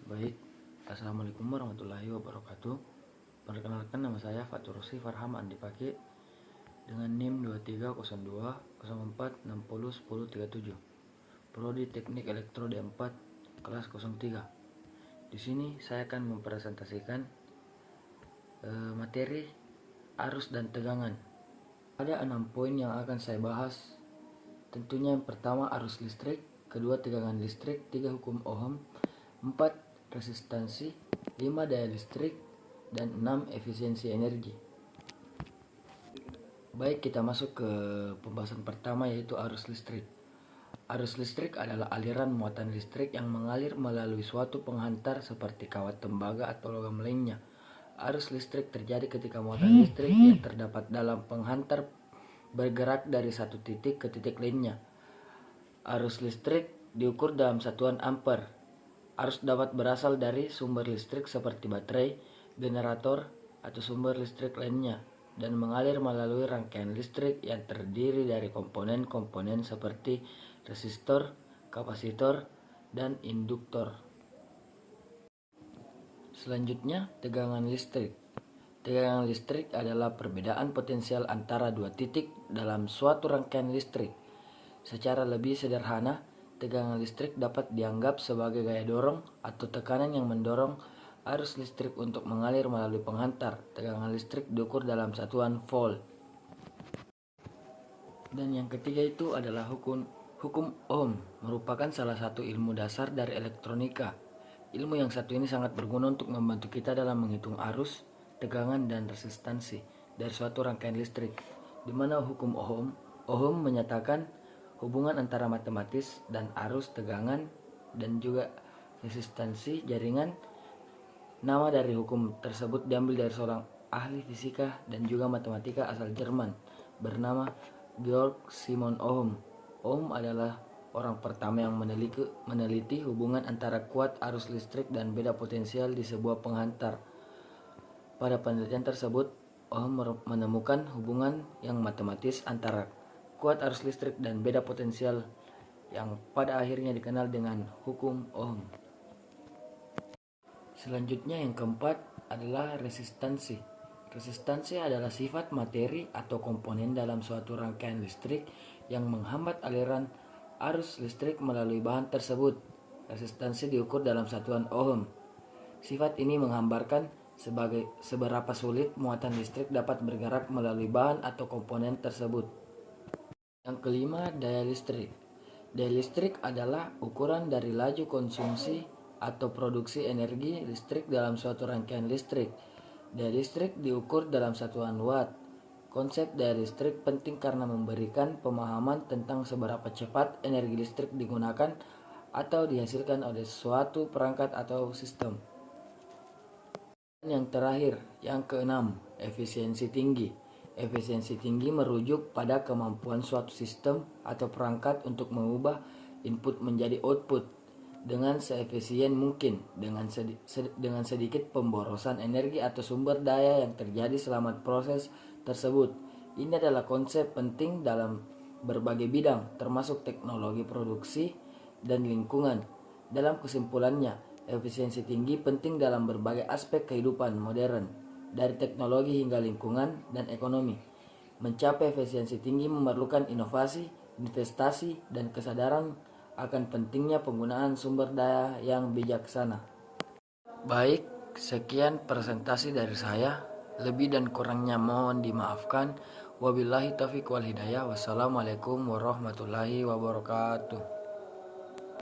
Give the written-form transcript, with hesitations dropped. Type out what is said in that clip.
Baik, Assalamualaikum warahmatullahi wabarakatuh. Perkenalkan, nama saya Fatur Rosi Farham Andipake dengan NIM 230204601037. Prodi Teknik Elektro D4 kelas 03. Di sini saya akan mempresentasikan materi arus dan tegangan. Ada 6 poin yang akan saya bahas. Tentunya yang pertama arus listrik, kedua tegangan listrik, 3 hukum Ohm, 4 resistansi, 5 daya listrik, dan 6 efisiensi energi. Baik, kita masuk ke pembahasan pertama, yaitu arus listrik. Arus listrik adalah aliran muatan listrik yang mengalir melalui suatu penghantar seperti kawat tembaga atau logam lainnya. Arus listrik terjadi ketika muatan listrik yang terdapat dalam penghantar bergerak dari satu titik ke titik lainnya. Arus listrik diukur dalam satuan ampere. Arus dapat berasal dari sumber listrik seperti baterai, generator, atau sumber listrik lainnya, dan mengalir melalui rangkaian listrik yang terdiri dari komponen-komponen seperti resistor, kapasitor, dan induktor. Selanjutnya, tegangan listrik. Tegangan listrik adalah perbedaan potensial antara dua titik dalam suatu rangkaian listrik. Secara lebih sederhana, tegangan listrik dapat dianggap sebagai gaya dorong atau tekanan yang mendorong arus listrik untuk mengalir melalui penghantar. Tegangan listrik diukur dalam satuan volt. Dan yang ketiga itu adalah hukum Ohm, merupakan salah satu ilmu dasar dari elektronika. Ilmu yang satu ini sangat berguna untuk membantu kita dalam menghitung arus, tegangan, dan resistansi dari suatu rangkaian listrik, di mana hukum Ohm menyatakan hubungan antara matematis dan arus, tegangan, dan juga resistansi jaringan. Nama dari hukum tersebut diambil dari seorang ahli fisika dan juga matematika asal Jerman bernama Georg Simon Ohm. Ohm adalah orang pertama yang meneliti hubungan antara kuat arus listrik dan beda potensial di sebuah penghantar. Pada penelitian tersebut, Ohm menemukan hubungan yang matematis antara kuat arus listrik dan beda potensial yang pada akhirnya dikenal dengan hukum Ohm. Selanjutnya yang keempat adalah resistansi. Resistansi adalah sifat materi atau komponen dalam suatu rangkaian listrik yang menghambat aliran arus listrik melalui bahan tersebut. Resistansi diukur dalam satuan Ohm. Sifat ini menggambarkan seberapa sulit muatan listrik dapat bergerak melalui bahan atau komponen tersebut. Yang kelima, daya listrik. Daya listrik adalah ukuran dari laju konsumsi atau produksi energi listrik dalam suatu rangkaian listrik. Daya listrik diukur dalam satuan watt. Konsep daya listrik penting karena memberikan pemahaman tentang seberapa cepat energi listrik digunakan atau dihasilkan oleh suatu perangkat atau sistem. Dan yang terakhir, yang keenam, efisiensi tinggi. Efisiensi tinggi merujuk pada kemampuan suatu sistem atau perangkat untuk mengubah input menjadi output dengan seefisien mungkin dengan sedikit pemborosan energi atau sumber daya yang terjadi selama proses tersebut. Ini adalah konsep penting dalam berbagai bidang, termasuk teknologi produksi dan lingkungan. Dalam kesimpulannya, efisiensi tinggi penting dalam berbagai aspek kehidupan modern, dari teknologi hingga lingkungan dan ekonomi. Mencapai efisiensi tinggi memerlukan inovasi, investasi, dan kesadaran akan pentingnya penggunaan sumber daya yang bijaksana. Baik, sekian presentasi dari saya. Lebih dan kurangnya mohon dimaafkan. Wabillahi taufiq wal hidayah. Wassalamualaikum warahmatullahi wabarakatuh.